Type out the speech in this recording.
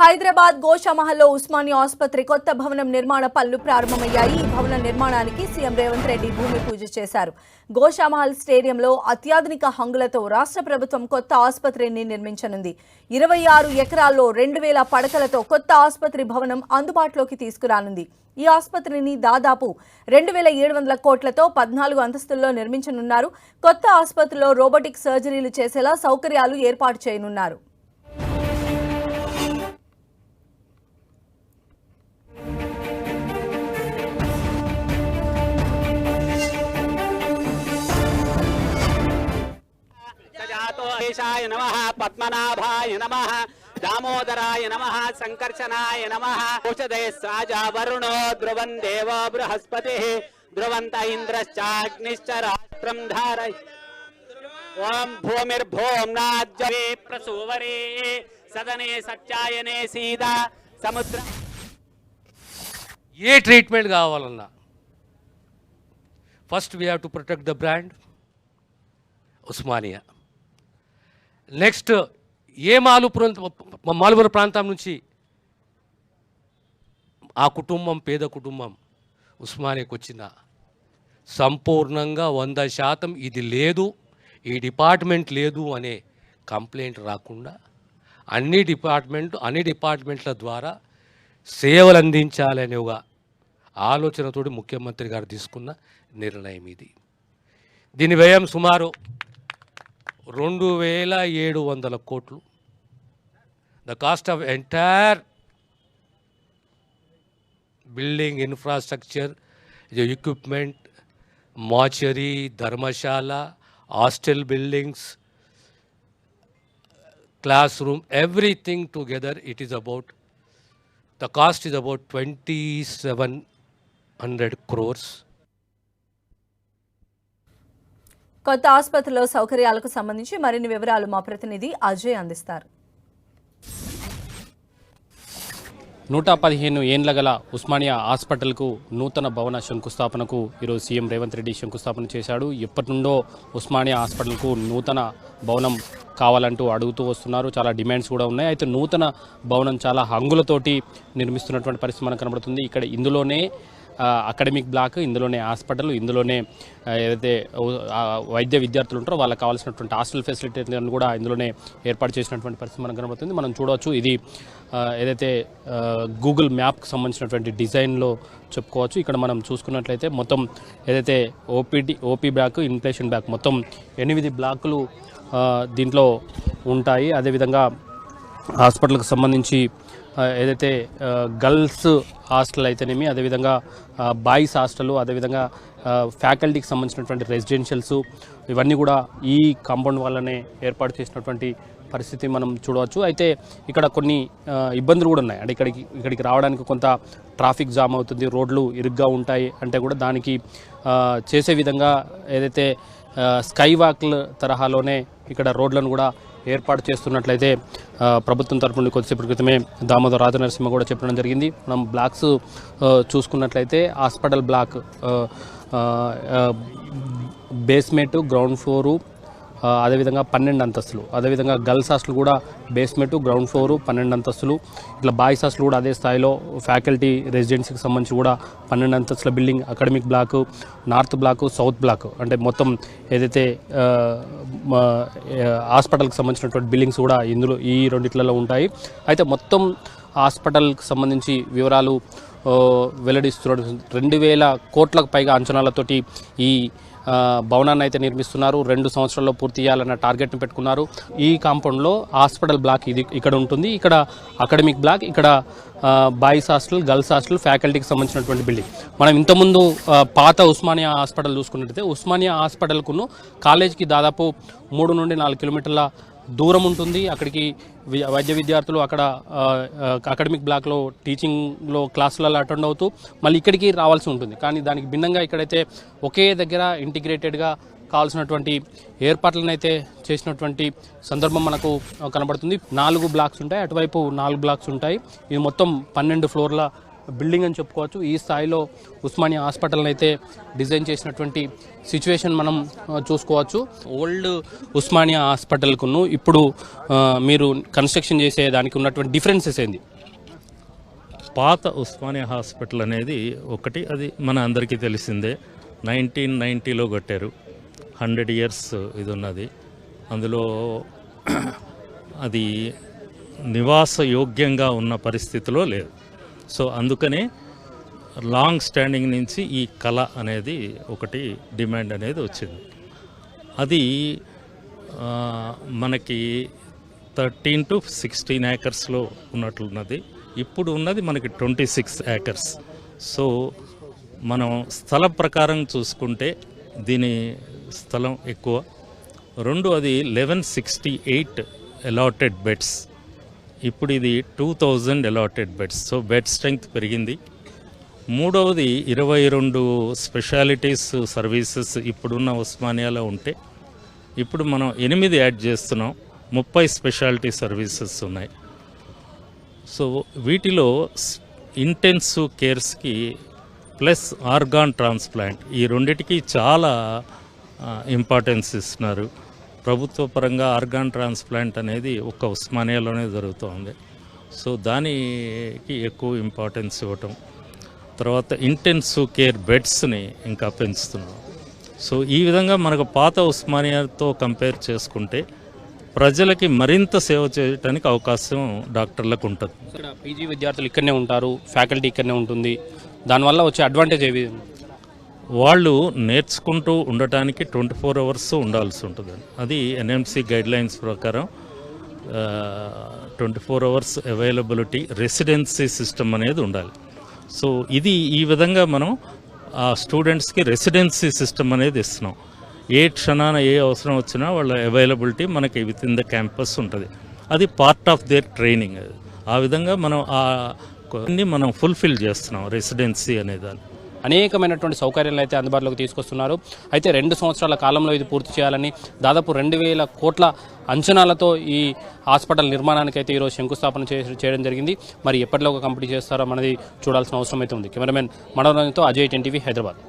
హైదరాబాద్ గోషామహల్లో ఉస్మానియా ఆసుపత్రి కొత్త భవనం నిర్మాణ పనులు ప్రారంభమయ్యాయి. ఈ భవన నిర్మాణానికి సీఎం రేవంత్ రెడ్డి భూమి పూజ చేశారు. గోషామహల్ స్టేడియంలో అత్యాధునిక హంగులతో రాష్ట్ర ప్రభుత్వం కొత్త ఆసుపత్రిని నిర్మించనుంది. 26 ఎకరాల్లో 2000 పడకలతో కొత్త ఆసుపత్రి భవనం అందుబాటులోకి తీసుకురానుంది. ఈ ఆసుపత్రిని దాదాపు 2700 కోట్లతో 14 అంతస్తుల్లో నిర్మించనున్నారు. కొత్త ఆసుపత్రిలో రోబోటిక్ సర్జరీలు చేసేలా సౌకర్యాలు ఏర్పాటు చేయనున్నారు. नमः पद्मनाभाय नमः दामोदराय नमः संकर्षणाय नमः औषधे साजा वरुणो ध्रुवं देवो बृहस्पतिः ध्रुवन्त इन्द्रश्चाग्निश्च राष्ट्रं धारय ओम भूमिर्भूम्नाज्जवे प्रसूवरे सदने सत्यायने सीदा समुद्र ये ट्रीटमेंट కావాలన్నా first we have to protect the brand Osmania. Next Malupuram ప్రాంతం నుంచి ఆ కుటుంబం పేద కుటుంబం ఉస్మానియాకి వచ్చిన సంపూర్ణంగా 100% ఇది లేదు, ఈ డిపార్ట్మెంట్ లేదు అనే కంప్లైంట్ రాకుండా అన్ని డిపార్ట్మెంట్ల ద్వారా సేవలు అందించాలనే ఒక ఆలోచనతోటి ముఖ్యమంత్రి గారు తీసుకున్న నిర్ణయం ఇది. దీని వ్యయం సుమారు 2700 కోట్లు. The cost of entire building infrastructure, equipment, mortuary, Dharamshala, hostel buildings, class room, everything together it is about the cost is about 2700 crores. కొత్త ఆసుపత్రిలో సౌకర్యాలకు సంబంధించి మరిన్ని వివరాలు మా ప్రతినిధి అజయ్ అందిస్తారు. 115 ఏండ్ల గల ఉస్మానియా హాస్పిటల్కు నూతన భవన శంకుస్థాపనకు ఈరోజు సీఎం రేవంత్ రెడ్డి శంకుస్థాపన చేశాడు. ఎప్పటి నుండో ఉస్మానియా హాస్పిటల్కు నూతన భవనం కావాలంటూ అడుగుతూ వస్తున్నారు. చాలా డిమాండ్స్ కూడా ఉన్నాయి. అయితే నూతన భవనం చాలా హంగులతోటి నిర్మిస్తున్నటువంటి పరిస్థితి మనకు కనబడుతుంది. ఇక్కడ ఇందులోనే అకాడమిక్ బ్లాక్, ఇందులోనే హాస్పిటల్, ఇందులోనే ఏదైతే వైద్య విద్యార్థులు ఉంటారో వాళ్ళకి కావాల్సినటువంటి హాస్టల్ ఫెసిలిటీలను కూడా ఇందులోనే ఏర్పాటు చేసినటువంటి పరిస్థితి మనకు కనబడుతుంది. మనం చూడవచ్చు, ఇది ఏదైతే గూగుల్ మ్యాప్కి సంబంధించినటువంటి డిజైన్లో చెప్పుకోవచ్చు. ఇక్కడ మనం చూసుకున్నట్లయితే మొత్తం ఏదైతే ఓపీ బ్లాక్, ఇన్పేషెంట్ బ్లాక్ మొత్తం 8 బ్లాకులు దీంట్లో ఉంటాయి. అదేవిధంగా హాస్పిటల్కి సంబంధించి ఏదైతే గర్ల్స్ హాస్టల్ అయితేనేమి, అదేవిధంగా బాయ్స్ హాస్టల్, అదేవిధంగా ఫ్యాకల్టీకి సంబంధించినటువంటి రెసిడెన్షియల్స్, ఇవన్నీ కూడా ఈ కాంపౌండ్ వల్లనే ఏర్పాటు చేసినటువంటి పరిస్థితి మనం చూడవచ్చు. అయితే ఇక్కడ కొన్ని ఇబ్బందులు కూడా ఉన్నాయి. అంటే ఇక్కడికి రావడానికి కొంత ట్రాఫిక్ జామ్ అవుతుంది, రోడ్లు ఇరుగ్గా ఉంటాయి అంటే కూడా దానికి చేసే విధంగా ఏదైతే స్కై వాక్ల తరహాలోనే ఇక్కడ రోడ్లను కూడా ఏర్పాటు చేస్తున్నట్లయితే ప్రభుత్వం తరపు నుండి కొద్దిసేపటి క్రితమే దామోదర్ రాజనరసింహ కూడా చెప్పడం జరిగింది. మనం బ్లాక్స్ చూసుకున్నట్లయితే hospital block basement, ground floor, అదేవిధంగా 12 అంతస్తులు, అదేవిధంగా గర్ల్స్ హాస్టల్ కూడా బేస్మెంట్, గ్రౌండ్ ఫ్లోరు, 12 అంతస్తులు, ఇట్లా బాయ్స్ హాస్టల్ కూడా అదే స్థాయిలో, ఫ్యాకల్టీ రెసిడెన్సీకి సంబంధించి కూడా 12 అంతస్తుల building, academic block, north block, south block, అంటే మొత్తం ఏదైతే హాస్పిటల్కి సంబంధించినటువంటి బిల్డింగ్స్ కూడా ఇందులో ఈ రెండిట్లలో ఉంటాయి. అయితే మొత్తం హాస్పిటల్కి సంబంధించి వివరాలు వెల్లడిస్తున్నారు. 2000 కోట్లకు పైగా అంచనాలతోటి ఈ భవనాన్ని అయితే నిర్మిస్తున్నారు. 2 సంవత్సరాల్లో పూర్తి చేయాలన్న టార్గెట్ని పెట్టుకున్నారు. ఈ కాంపౌండ్లో హాస్పిటల్ బ్లాక్ ఇది ఇక్కడ ఉంటుంది, ఇక్కడ అకాడమిక్ బ్లాక్, ఇక్కడ బాయ్స్ హాస్టల్, గర్ల్స్ హాస్టల్, ఫ్యాకల్టీకి సంబంధించినటువంటి బిల్డింగ్. మనం ఇంతకుముందు పాత ఉస్మానియా హాస్పిటల్ చూసుకున్నట్లయితే ఉస్మానియా హాస్పిటల్కును కాలేజీకి దాదాపు 3 నుండి 4 కిలోమీటర్ల దూరం ఉంటుంది. అక్కడికి వైద్య విద్యార్థులు అక్కడ అకాడమిక్ బ్లాక్లో టీచింగ్లో క్లాసులలో అటెండ్ అవుతూ మళ్ళీ ఇక్కడికి రావాల్సి ఉంటుంది. కానీ దానికి భిన్నంగా ఇక్కడైతే ఒకే దగ్గర ఇంటిగ్రేటెడ్గా కావాల్సినటువంటి ఏర్పాట్లను అయితే చేసినటువంటి సందర్భం మనకు కనబడుతుంది. 4 బ్లాక్స్ ఉంటాయి, అటువైపు 4 బ్లాక్స్ ఉంటాయి. ఇది మొత్తం 12 ఫ్లోర్ల బిల్డింగ్ అని చెప్పుకోవచ్చు. ఈ స్థాయిలో ఉస్మానియా హాస్పిటల్ని అయితే డిజైన్ చేసినటువంటి సిచ్యువేషన్ మనం చూసుకోవచ్చు. ఓల్డ్ ఉస్మానియా హాస్పిటల్కును ఇప్పుడు మీరు కన్స్ట్రక్షన్ చేసే దానికి ఉన్నటువంటి డిఫరెన్సెస్ ఏంది? పాత ఉస్మానియా హాస్పిటల్ అనేది ఒకటి, అది మన అందరికీ తెలిసిందే. 1990లో కట్టారు. 100 years ఇది ఉన్నది. అందులో అది నివాస యోగ్యంగా ఉన్న పరిస్థితిలో లేదు. సో అందుకనే లాంగ్ స్టాండింగ్ నుంచి ఈ కళ అనేది ఒకటి డిమాండ్ అనేది వచ్చింది. అది మనకి 13 to 16 acresలో ఉన్నట్లున్నది. ఇప్పుడు ఉన్నది మనకి 26 acres. సో మనం స్థల ప్రకారం చూసుకుంటే దీని స్థలం ఎక్కువ. రెండు, అది 1168 అలాటెడ్ బెడ్స్. ఇప్పుడు ఇది 2000 allotted beds. So bed strength పెరిగింది. మూడవది 22 స్పెషాలిటీస్ సర్వీసెస్ ఇప్పుడున్న ఉస్మానియాలో ఉంటే ఇప్పుడు మనం 8 యాడ్ చేస్తున్నాం. 30 స్పెషాలిటీ సర్వీసెస్ ఉన్నాయి. సో వీటిలో ఇంటెన్సివ్ కేర్స్కి ప్లస్ ఆర్గాన్ ట్రాన్స్ప్లాంట్, ఈ రెండిటికి చాలా ఇంపార్టెన్స్ ఇస్తున్నారు. ప్రభుత్వ పరంగా ఆర్గాన్ ట్రాన్స్ప్లాంట్ అనేది ఒక్క ఉస్మానియాలోనే జరుగుతుంది. సో దానికి ఎక్కువ ఇంపార్టెన్స్ ఇవ్వటం. తర్వాత ఇంటెన్సివ్ కేర్ బెడ్స్ని ఇంకా పెంచుతున్నాం. సో ఈ విధంగా మనకు పాత ఉస్మానియాతో కంపేర్ చేసుకుంటే ప్రజలకి మరింత సేవ చేయడానికి అవకాశం డాక్టర్లకు ఉంటుంది. ఇక్కడ పీజీ విద్యార్థులు ఇక్కడనే ఉంటారు, ఫ్యాకల్టీ ఇక్కడనే ఉంటుంది. దానివల్ల వచ్చే అడ్వాంటేజ్ ఏవి? వాళ్ళు నేర్చుకుంటూ ఉండటానికి 24 hours ఉండాల్సి ఉంటుంది. అది ఎన్ఎంసి గైడ్లైన్స్ ప్రకారం 24 hours అవైలబిలిటీ రెసిడెన్సీ సిస్టమ్ అనేది ఉండాలి. సో ఇది ఈ విధంగా మనం ఆ స్టూడెంట్స్కి రెసిడెన్సీ సిస్టమ్ అనేది ఇస్తున్నాం. ఏ క్షణాన ఏ అవసరం వచ్చినా వాళ్ళ అవైలబిలిటీ మనకి విత్ ఇన్ ద క్యాంపస్ ఉంటుంది. అది పార్ట్ ఆఫ్ దేర్ ట్రైనింగ్. ఆ విధంగా మనం మనం ఫుల్ఫిల్ చేస్తున్నాం రెసిడెన్సీ అనేదాన్ని. అనేకమైనటువంటి సౌకర్యాలు అయితే అందుబాటులోకి తీసుకొస్తున్నారు. అయితే 2 సంవత్సరాల కాలంలో ఇది పూర్తి చేయాలని దాదాపు 2000 కోట్ల అంచనాలతో ఈ హాస్పిటల్ నిర్మాణానికి అయితే ఈరోజు శంకుస్థాపన చేయడం జరిగింది. మరి ఎప్పటిలోగా కంప్లీట్ చేస్తారో మనది చూడాల్సిన అవసరం అయితే ఉంది. కెమెరామెన్ మనోరంజన్తో అజయ్, 10 TV, హైదరాబాద్.